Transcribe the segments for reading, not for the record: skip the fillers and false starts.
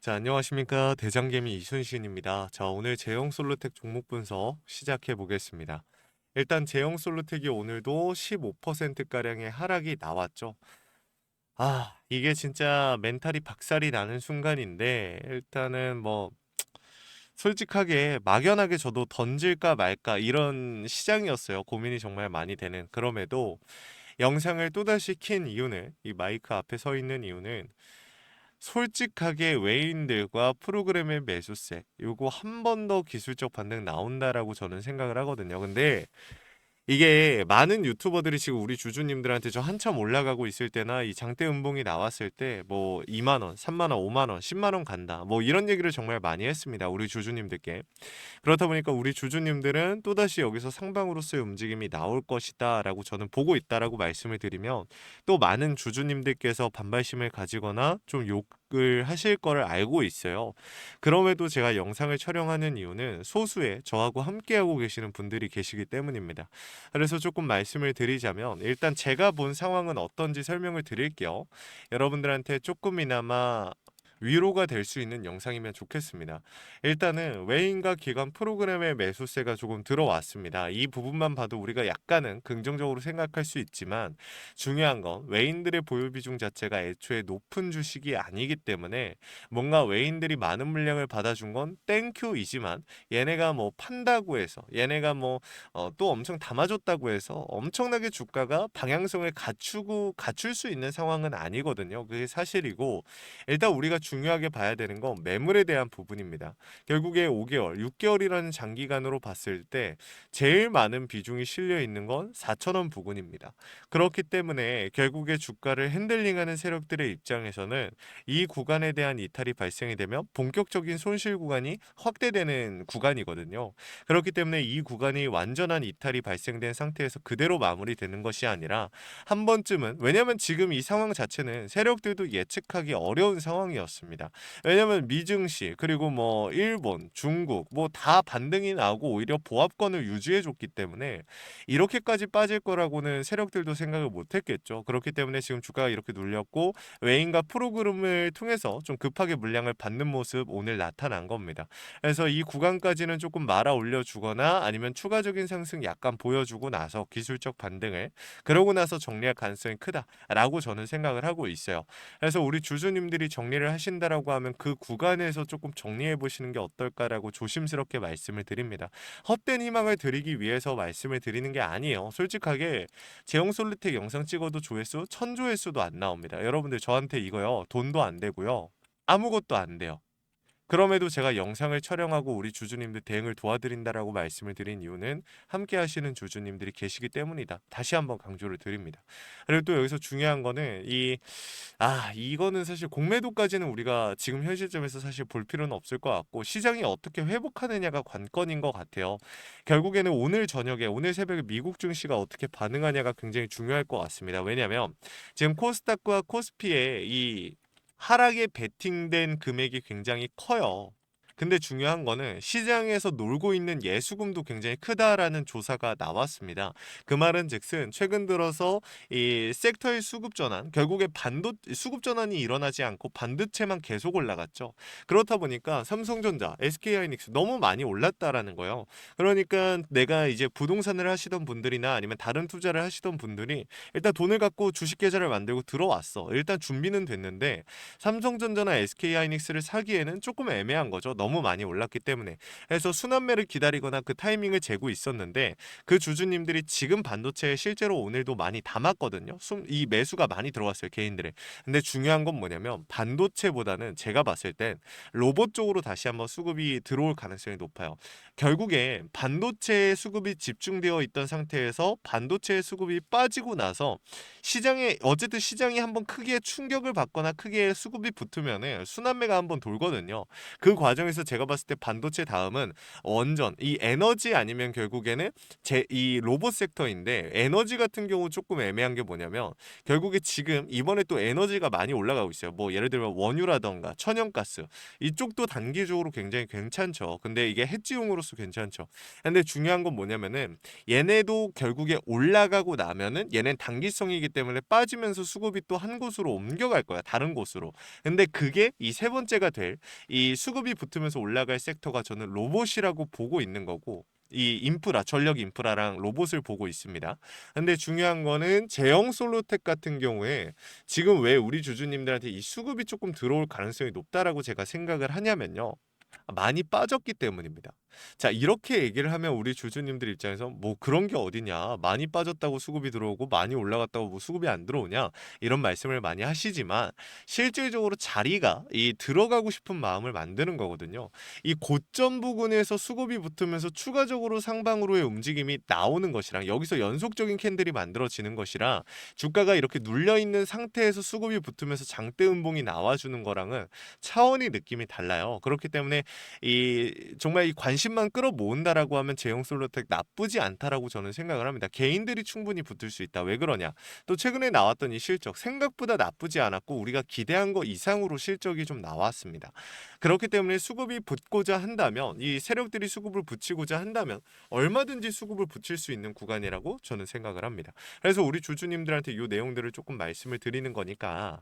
자, 안녕하십니까. 대장개미 이순신입니다. 자, 오늘 제형 솔루텍 종목 분석 시작해 보겠습니다. 일단 제형 솔루텍이 오늘도 15%가량의 하락이 나왔죠. 이게 진짜 멘탈이 박살이 나는 순간인데, 일단은 뭐, 솔직하게 막연하게 저도 던질까 말까 이런 시장이었어요. 고민이 정말 많이 되는. 그럼에도 영상을 또다시 킨 이유는, 이 마이크 앞에 서 있는 이유는 솔직하게 외인들과 프로그램의 매수세 요거 한 번 더 기술적 반등 나온다라고 저는 생각을 하거든요. 근데 이게 많은 유튜버들이 지금 우리 주주님들한테 저 한참 올라가고 있을 때나 이 장대 음봉이 나왔을 때 뭐 2만 원, 3만 원, 5만 원, 10만 원 간다. 뭐 이런 얘기를 정말 많이 했습니다. 우리 주주님들께. 그렇다 보니까 우리 주주님들은 또다시 여기서 상방으로서의 움직임이 나올 것이다라고 저는 보고 있다라고 말씀을 드리면 또 많은 주주님들께서 반발심을 가지거나 좀 욕을 하실 거를 알고 있어요. 그럼에도 제가 영상을 촬영하는 이유는 소수의 저하고 함께하고 계시는 분들이 계시기 때문입니다. 그래서 조금 말씀을 드리자면 일단 제가 본 상황은 어떤지 설명을 드릴게요. 여러분들한테 조금이나마 위로가 될 수 있는 영상이면 좋겠습니다. 일단은 외인과 기관 프로그램의 매수세가 조금 들어왔습니다. 이 부분만 봐도 우리가 약간은 긍정적으로 생각할 수 있지만 중요한 건 외인들의 보유 비중 자체가 애초에 높은 주식이 아니기 때문에 뭔가 외인들이 많은 물량을 받아준 건 땡큐이지만 얘네가 뭐 판다고 해서 얘네가 뭐 또 엄청 담아줬다고 해서 엄청나게 주가가 방향성을 갖출 수 있는 상황은 아니거든요. 그게 사실이고 일단 우리가 중요하게 봐야 되는 건 매물에 대한 부분입니다. 결국에 5개월, 6개월이라는 장기간으로 봤을 때 제일 많은 비중이 실려 있는 건 4,000원 부근입니다. 그렇기 때문에 결국에 주가를 핸들링하는 세력들의 입장에서는 이 구간에 대한 이탈이 발생이 되면 본격적인 손실 구간이 확대되는 구간이거든요. 그렇기 때문에 이 구간이 완전한 이탈이 발생된 상태에서 그대로 마무리되는 것이 아니라 한 번쯤은 왜냐면 지금 이 상황 자체는 세력들도 예측하기 어려운 상황이었습니다. 왜냐면 미증시 그리고 뭐 일본, 중국 뭐 다 반등이 나오고 오히려 보합권을 유지해 줬기 때문에 이렇게까지 빠질 거라고는 세력들도 생각을 못 했겠죠. 그렇기 때문에 지금 주가가 이렇게 눌렸고 외인과 프로그램을 통해서 좀 급하게 물량을 받는 모습 오늘 나타난 겁니다. 그래서 이 구간까지는 조금 말아 올려 주거나 아니면 추가적인 상승 약간 보여주고 나서 기술적 반등을 그러고 나서 정리할 가능성이 크다라고 저는 생각을 하고 있어요. 그래서 우리 주주님들이 정리를 하신다라고 하면 그 구간에서 조금 정리해 보시는 게 어떨까라고 조심스럽게 말씀을 드립니다. 헛된 희망을 드리기 위해서 말씀을 드리는 게 아니에요. 솔직하게 제형 솔루텍 영상 찍어도 조회수 1000조회수도 안 나옵니다. 여러분들 저한테 이거요. 돈도 안 되고요. 아무것도 안 돼요. 그럼에도 제가 영상을 촬영하고 우리 주주님들 대응을 도와드린다라고 말씀을 드린 이유는 함께 하시는 주주님들이 계시기 때문이다. 다시 한번 강조를 드립니다. 그리고 또 여기서 중요한 거는 이거는 사실 공매도까지는 우리가 지금 현 시점에서 사실 볼 필요는 없을 것 같고 시장이 어떻게 회복하느냐가 관건인 것 같아요. 결국에는 오늘 저녁에 오늘 새벽에 미국 증시가 어떻게 반응하냐가 굉장히 중요할 것 같습니다. 왜냐하면 지금 코스닥과 코스피의 이 하락에 베팅된 금액이 굉장히 커요. 근데 중요한 거는 시장에서 놀고 있는 예수금도 굉장히 크다라는 조사가 나왔습니다. 그 말은 즉슨 최근 들어서 이 섹터의 수급 전환, 결국에 수급 전환이 일어나지 않고 반도체만 계속 올라갔죠. 그렇다 보니까 삼성전자, SK하이닉스 너무 많이 올랐다라는 거예요. 그러니까 내가 이제 부동산을 하시던 분들이나 아니면 다른 투자를 하시던 분들이 일단 돈을 갖고 주식 계좌를 만들고 들어왔어. 일단 준비는 됐는데 삼성전자나 SK하이닉스를 사기에는 조금 애매한 거죠. 너무 많이 올랐기 때문에. 그래서 순환매를 기다리거나 그 타이밍을 재고 있었는데 그 주주님들이 지금 반도체에 실제로 오늘도 많이 담았거든요. 이 매수가 많이 들어왔어요. 개인들의. 근데 중요한 건 뭐냐면 반도체보다는 제가 봤을 땐 로봇 쪽으로 다시 한번 수급이 들어올 가능성이 높아요. 결국에 반도체의 수급이 집중되어 있던 상태에서 반도체의 수급이 빠지고 나서 시장에 어쨌든 시장이 한번 크게 충격을 받거나 크게 수급이 붙으면은 순환매가 한번 돌거든요. 그 과정에서 입장에서 제가 봤을 때 반도체 다음은 원전, 이 에너지 아니면 결국에는 이 로봇 섹터인데 에너지 같은 경우 조금 애매한 게 뭐냐면 결국에 지금 이번에 또 에너지가 많이 올라가고 있어요. 뭐 예를 들면 원유라던가 천연가스 이쪽도 단기적으로 굉장히 괜찮죠. 근데 이게 해지용으로서 괜찮죠. 근데 중요한 건 뭐냐면은 얘네도 결국에 올라가고 나면은 얘는 단기성이기 때문에 빠지면서 수급이 또 한 곳으로 옮겨갈 거야. 다른 곳으로. 근데 그게 이 세 번째가 될 이 수급이 붙으면서 올라갈 섹터가 저는 로봇이라고 보고 있는 거고 이 인프라, 전력 인프라랑 로봇을 보고 있습니다. 근데 중요한 거는 제형 솔로텍 같은 경우에 지금 왜 우리 주주님들한테 이 수급이 조금 들어올 가능성이 높다라고 제가 생각을 하냐면요. 많이 빠졌기 때문입니다. 자, 이렇게 얘기를 하면 우리 주주님들 입장에서 뭐 그런 게 어디냐. 많이 빠졌다고 수급이 들어오고 많이 올라갔다고 뭐 수급이 안 들어오냐. 이런 말씀을 많이 하시지만 실질적으로 자리가 이 들어가고 싶은 마음을 만드는 거거든요. 이 고점 부근에서 수급이 붙으면서 추가적으로 상방으로의 움직임이 나오는 것이랑 여기서 연속적인 캔들이 만들어지는 것이랑 주가가 이렇게 눌려 있는 상태에서 수급이 붙으면서 장대 음봉이 나와주는 거랑은 차원이 느낌이 달라요. 그렇기 때문에 이 정말 이 관심만 끌어모은다라고 하면 제형 솔로텍 나쁘지 않다라고 저는 생각을 합니다. 개인들이 충분히 붙을 수 있다. 왜 그러냐? 또 최근에 나왔던 이 실적 생각보다 나쁘지 않았고 우리가 기대한 거 이상으로 실적이 좀 나왔습니다. 그렇기 때문에 수급이 붙고자 한다면 이 세력들이 수급을 붙이고자 한다면 얼마든지 수급을 붙일 수 있는 구간이라고 저는 생각을 합니다. 그래서 우리 주주님들한테 이 내용들을 조금 말씀을 드리는 거니까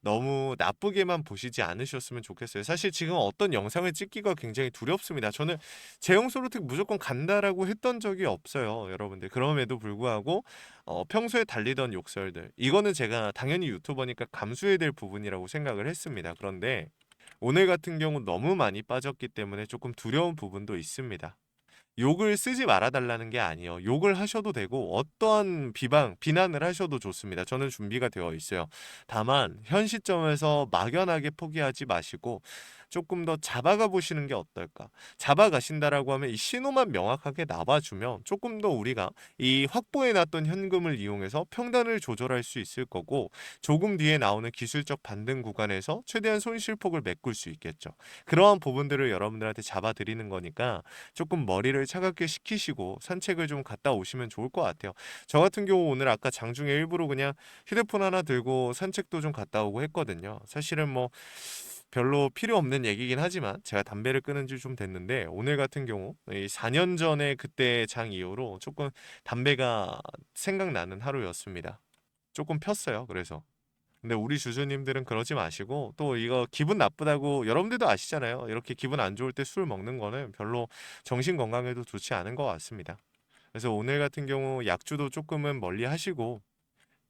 너무 나쁘게만 보시지 않으셨으면 좋겠어요. 사실 지금 어떤 영상을 찍기가 굉장히 두렵습니다. 저는 제형 솔루텍 무조건 간다라고 했던 적이 없어요, 여러분들. 그럼에도 불구하고 평소에 달리던 욕설들 이거는 제가 당연히 유튜버니까 감수해야 될 부분이라고 생각을 했습니다. 그런데 오늘 같은 경우 너무 많이 빠졌기 때문에 조금 두려운 부분도 있습니다. 욕을 쓰지 말아달라는 게 아니에요. 욕을 하셔도 되고 어떠한 비난을 하셔도 좋습니다. 저는 준비가 되어 있어요. 다만 현 시점에서 막연하게 포기하지 마시고 조금 더 잡아가 보시는 게 어떨까? 잡아가신다라고 하면 이 신호만 명확하게 나와주면 조금 더 우리가 이 확보해놨던 현금을 이용해서 평단을 조절할 수 있을 거고 조금 뒤에 나오는 기술적 반등 구간에서 최대한 손실폭을 메꿀 수 있겠죠. 그러한 부분들을 여러분들한테 잡아드리는 거니까 조금 머리를 차갑게 식히시고 산책을 좀 갔다 오시면 좋을 것 같아요. 저 같은 경우 오늘 아까 장중에 일부러 그냥 휴대폰 하나 들고 산책도 좀 갔다 오고 했거든요. 사실은 뭐 별로 필요 없는 얘기긴 하지만 제가 담배를 끊은 지 좀 됐는데 오늘 같은 경우 이 4년 전에 그때 장 이후로 조금 담배가 생각나는 하루였습니다. 조금 폈어요. 그래서. 근데 우리 주주님들은 그러지 마시고 또 이거 기분 나쁘다고 여러분들도 아시잖아요. 이렇게 기분 안 좋을 때 술 먹는 거는 별로 정신 건강에도 좋지 않은 것 같습니다. 그래서 오늘 같은 경우 약주도 조금은 멀리 하시고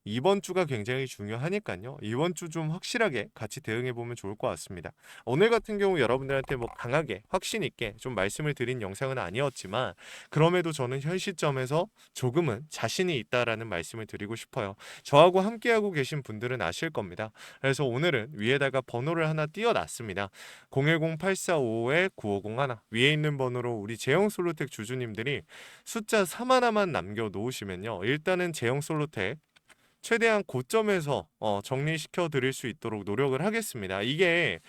이번 주가 굉장히 중요하니까요. 이번 주 좀 확실하게 같이 대응해 보면 좋을 것 같습니다. 오늘 같은 경우 여러분들한테 뭐 강하게 확신 있게 좀 말씀을 드린 영상은 아니었지만 그럼에도 저는 현 시점에서 조금은 자신이 있다라는 말씀을 드리고 싶어요. 저하고 함께하고 계신 분들은 아실 겁니다. 그래서 오늘은 위에다가 번호를 하나 띄워놨습니다. 010-8455-9501 위에 있는 번호로 우리 제형 솔로텍 주주님들이 숫자 3 하나만 남겨 놓으시면요. 일단은 제형 솔로텍 최대한 고점에서 정리시켜 드릴 수 있도록 노력을 하겠습니다. 이게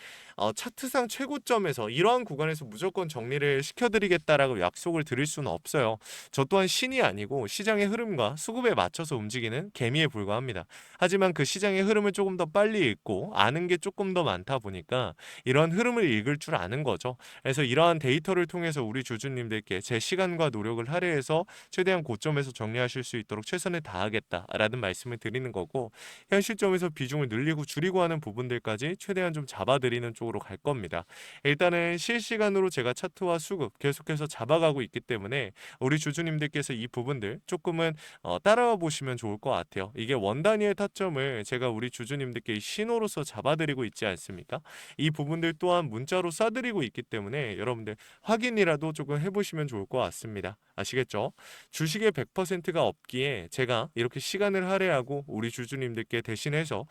차트상 최고점에서 이러한 구간에서 무조건 정리를 시켜드리겠다라고 약속을 드릴 수는 없어요. 저 또한 신이 아니고 시장의 흐름과 수급에 맞춰서 움직이는 개미에 불과합니다. 하지만 그 시장의 흐름을 조금 더 빨리 읽고 아는 게 조금 더 많다 보니까 이런 흐름을 읽을 줄 아는 거죠. 그래서 이러한 데이터를 통해서 우리 주주님들께 제 시간과 노력을 할애해서 최대한 고점에서 정리하실 수 있도록 최선을 다하겠다라는 말씀을 드리는 거고 현 시점에서 비중을 늘리고 줄이고 하는 부분들까지 최대한 좀 잡아드리는 쪽으로 갈 겁니다. 일단은 실시간으로 제가 차트와 수급 계속해서 잡아가고 있기 때문에 우리 주주님들께서 이 부분들 조금은 따라와 보시면 좋을 것 같아요. 이게 원 단위의 타점을 제가 우리 주주님들께 신호로서 잡아드리고 있지 않습니까? 이 부분들 또한 문자로 쏴드리고 있기 때문에 여러분들 확인이라도 조금 해보시면 좋을 것 같습니다. 아시겠죠? 주식의 100%가 없기에 제가 이렇게 시간을 할애하고 우리 주주님들께 대신해서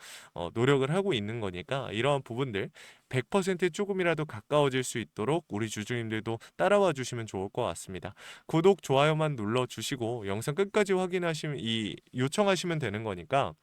노력을 하고 있는 거니까 이러한 부분들 100% 조금이라도 가까워질 수 있도록 우리 주주님들도 따라와 주시면 좋을 것 같습니다. 구독, 좋아요만 눌러주시고 영상 끝까지 확인하시면 요청하시면 되는 거니까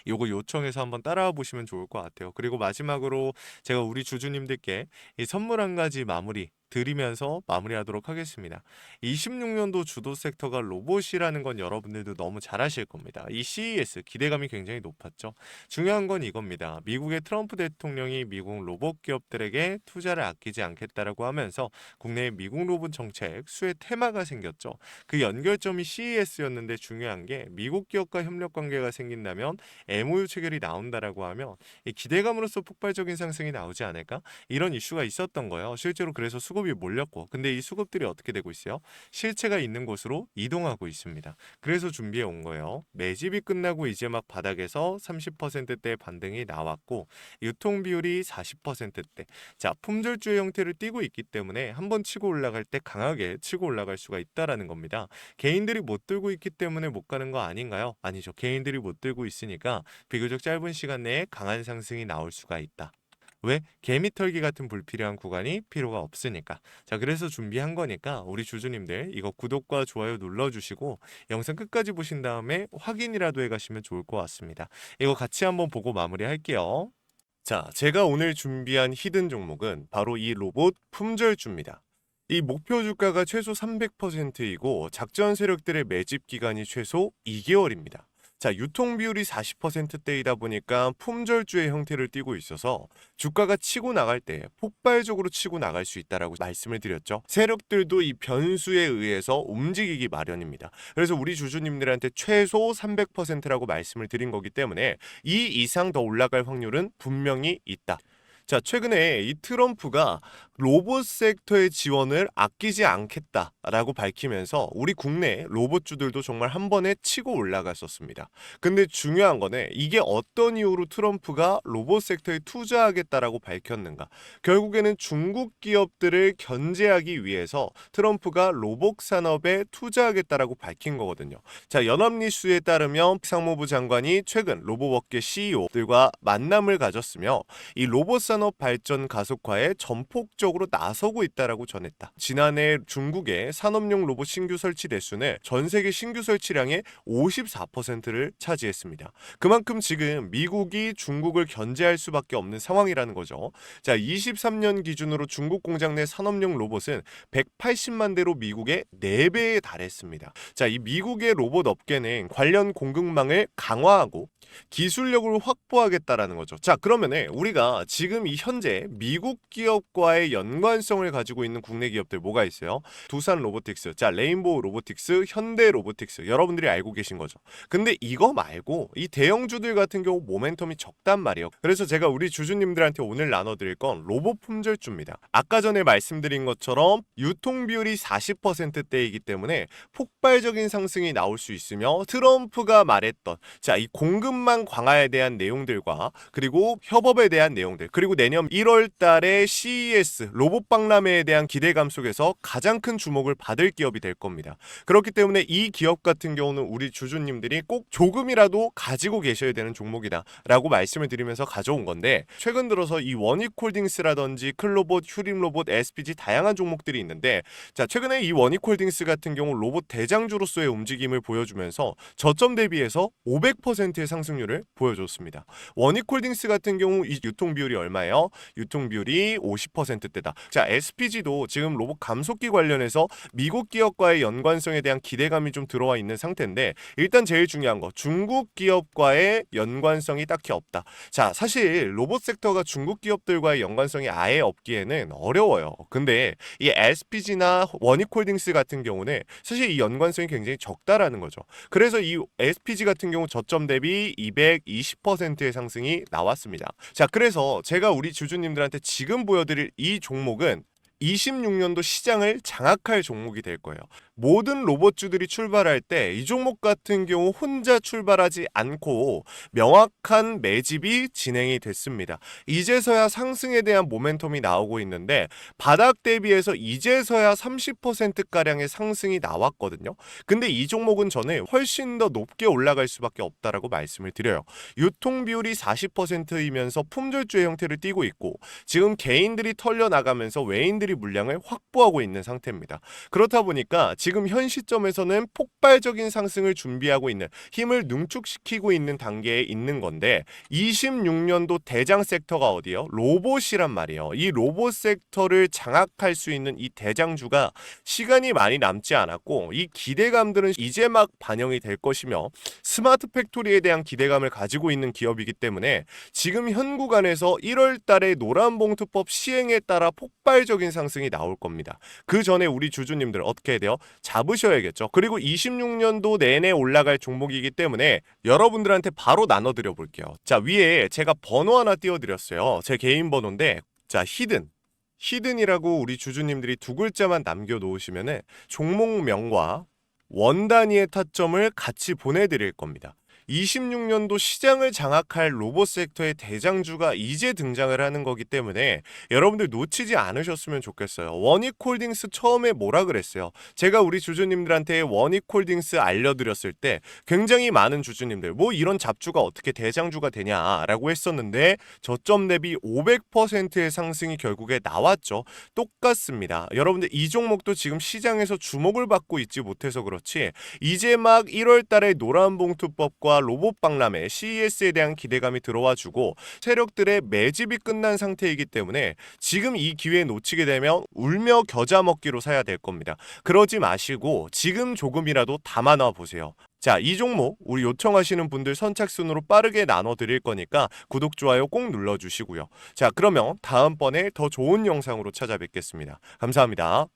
요거 요청해서 한번 따라와 보시면 좋을 것 같아요. 그리고 마지막으로 제가 우리 주주님들께 이 선물 한 가지 마무리 드리면서 마무리하도록 하겠습니다. 26년도 주도 섹터가 로봇이라는 건 여러분들도 너무 잘 아실 겁니다. 이 CES 기대감이 굉장히 높았죠. 중요한 건 이겁니다. 미국의 트럼프 대통령이 미국 로봇 기업들에게 투자를 아끼지 않겠다라고 하면서 국내에 미국 로봇 정책 수혜 테마가 생겼죠. 그 연결점이 CES였는데 중요한 게 미국 기업과 협력 관계가 생긴다면 MOU 체결이 나온다라고 하면 이 기대감으로써 폭발적인 상승이 나오지 않을까? 이런 이슈가 있었던 거예요. 실제로 그래서 수급이 몰렸고, 근데 이 수급들이 어떻게 되고 있어요? 실체가 있는 곳으로 이동하고 있습니다. 그래서 준비해 온 거예요. 매집이 끝나고 이제 막 바닥에서 30%대 반등이 나왔고, 유통 비율이 40%대. 자, 품절주의 형태를 띠고 있기 때문에 한번 치고 올라갈 때 강하게 치고 올라갈 수가 있다라는 겁니다. 개인들이 못 들고 있기 때문에 못 가는 거 아닌가요? 아니죠. 개인들이 못 들고 있으니까 비교적 짧은 시간 내에 강한 상승이 나올 수가 있다. 왜? 개미털기 같은 불필요한 구간이 필요가 없으니까. 자, 그래서 준비한 거니까 우리 주주님들 이거 구독과 좋아요 눌러주시고 영상 끝까지 보신 다음에 확인이라도 해가시면 좋을 것 같습니다. 이거 같이 한번 보고 마무리할게요. 자, 제가 오늘 준비한 히든 종목은 바로 이 로봇 품절주입니다. 이 목표 주가가 최소 300%이고 작전 세력들의 매집 기간이 최소 2개월입니다. 자, 유통 비율이 40%대이다 보니까 품절주의 형태를 띠고 있어서 주가가 치고 나갈 때 폭발적으로 치고 나갈 수 있다라고 말씀을 드렸죠. 세력들도 이 변수에 의해서 움직이기 마련입니다. 그래서 우리 주주님들한테 최소 300%라고 말씀을 드린 거기 때문에 이 이상 더 올라갈 확률은 분명히 있다. 자, 최근에 이 트럼프가 로봇 섹터의 지원을 아끼지 않겠다라고 밝히면서 우리 국내 로봇주들도 정말 한 번에 치고 올라갔었습니다. 근데 중요한 거는 이게 어떤 이유로 트럼프가 로봇 섹터에 투자하겠다라고 밝혔는가? 결국에는 중국 기업들을 견제하기 위해서 트럼프가 로봇 산업에 투자하겠다라고 밝힌 거거든요. 자, 연합뉴스에 따르면 상무부 장관이 최근 로봇업계 CEO들과 만남을 가졌으며 이 로봇 산업 발전 가속화에 전폭적으로 나서고 있다라고 전했다. 지난해 중국의 산업용 로봇 신규 설치 대수는 전 세계 신규 설치량의 54%를 차지했습니다. 그만큼 지금 미국이 중국을 견제할 수밖에 없는 상황이라는 거죠. 자, 23년 기준으로 중국 공장 내 산업용 로봇은 180만 대로 미국의 4배에 달했습니다. 자, 이 미국의 로봇 업계는 관련 공급망을 강화하고 기술력을 확보하겠다라는 거죠. 자, 그러면은 우리가 지금 이 현재 미국 기업과의 연관성을 가지고 있는 국내 기업들 뭐가 있어요? 두산 로보틱스, 자, 레인보우 로보틱스, 현대 로보틱스, 여러분들이 알고 계신 거죠. 근데 이거 말고 이 대형주들 같은 경우 모멘텀이 적단 말이에요. 그래서 제가 우리 주주님들한테 오늘 나눠드릴 건 로봇 품절주입니다. 아까 전에 말씀드린 것처럼 유통 비율이 40%대이기 때문에 폭발적인 상승이 나올 수 있으며 트럼프가 말했던 자, 이 공급망 강화에 대한 내용들과 그리고 협업에 대한 내용들, 그리고 내년 1월 달에 CES 로봇 박람회에 대한 기대감 속에서 가장 큰 주목을 받을 기업이 될 겁니다. 그렇기 때문에 이 기업 같은 경우는 우리 주주님들이 꼭 조금이라도 가지고 계셔야 되는 종목이다 라고 말씀을 드리면서 가져온 건데, 최근 들어서 이 원익홀딩스라든지 클로봇, 휴림로봇, SPG 다양한 종목들이 있는데, 자, 최근에 이 원익홀딩스 같은 경우 로봇 대장주로서의 움직임을 보여주면서 저점 대비해서 500%의 상승률을 보여줬습니다. 원익홀딩스 같은 경우 이 유통 비율이 얼마예요? 유통 비율이 50%대다. 자, SPG도 지금 로봇 감속기 관련해서 미국 기업과의 연관성에 대한 기대감이 좀 들어와 있는 상태인데, 일단 제일 중요한 거 중국 기업과의 연관성이 딱히 없다. 자, 사실 로봇 섹터가 중국 기업들과의 연관성이 아예 없기에는 어려워요. 근데 이 SPG나 원익홀딩스 같은 경우는 사실 이 연관성이 굉장히 적다라는 거죠. 그래서 이 SPG 같은 경우 저점 대비 220%의 상승이 나왔습니다. 자, 그래서 제가 우리 주주님들한테 지금 보여드릴 이 종목은 26년도 시장을 장악할 종목이 될 거예요. 모든 로봇주들이 출발할 때 이 종목 같은 경우 혼자 출발하지 않고 명확한 매집이 진행이 됐습니다. 이제서야 상승에 대한 모멘텀이 나오고 있는데 바닥 대비해서 이제서야 30%가량의 상승이 나왔거든요. 근데 이 종목은 저는 훨씬 더 높게 올라갈 수밖에 없다라고 말씀을 드려요. 유통 비율이 40%이면서 품절주의 형태를 띠고 있고 지금 개인들이 털려나가면서 외인들이 기업들이 물량을 확보하고 있는 상태입니다. 그렇다 보니까 지금 현 시점에서는 폭발적인 상승을 준비하고 있는, 힘을 능축시키고 있는 단계에 있는 건데, 26년도 대장 섹터가 어디요? 로봇이란 말이에요. 이 로봇 섹터를 장악할 수 있는 이 대장주가 시간이 많이 남지 않았고, 이 기대감들은 이제 막 반영이 될 것이며, 스마트 팩토리에 대한 기대감을 가지고 있는 기업이기 때문에 지금 현 구간에서 1월 달에 노란봉투법 시행에 따라 폭발적인 상승이 나올 겁니다. 그 전에 우리 주주님들 어떻게 해야 돼요? 잡으셔야겠죠. 그리고 26년도 내내 올라갈 종목이기 때문에 여러분들한테 바로 나눠드려 볼게요. 자, 위에 제가 번호 하나 띄워드렸어요. 제 개인 번호인데, 자, 히든이라고 우리 주주님들이 두 글자만 남겨놓으시면은 종목명과 원 단위의 타점을 같이 보내드릴 겁니다. 26년도 시장을 장악할 로봇 섹터의 대장주가 이제 등장을 하는 거기 때문에 여러분들 놓치지 않으셨으면 좋겠어요. 원익홀딩스 처음에 뭐라 그랬어요? 제가 우리 주주님들한테 원익홀딩스 알려드렸을 때 굉장히 많은 주주님들 뭐 이런 잡주가 어떻게 대장주가 되냐라고 했었는데 저점 대비 500%의 상승이 결국에 나왔죠. 똑같습니다. 여러분들 이 종목도 지금 시장에서 주목을 받고 있지 못해서 그렇지 이제 막 1월 달에 노란봉투법과 로봇 박람회 CES에 대한 기대감이 들어와주고 세력들의 매집이 끝난 상태이기 때문에 지금 이 기회 놓치게 되면 울며 겨자 먹기로 사야 될 겁니다. 그러지 마시고 지금 조금이라도 담아놔 보세요. 자, 이 종목 우리 요청하시는 분들 선착순으로 빠르게 나눠드릴 거니까 구독, 좋아요 꼭 눌러주시고요. 자, 그러면 다음번에 더 좋은 영상으로 찾아뵙겠습니다. 감사합니다.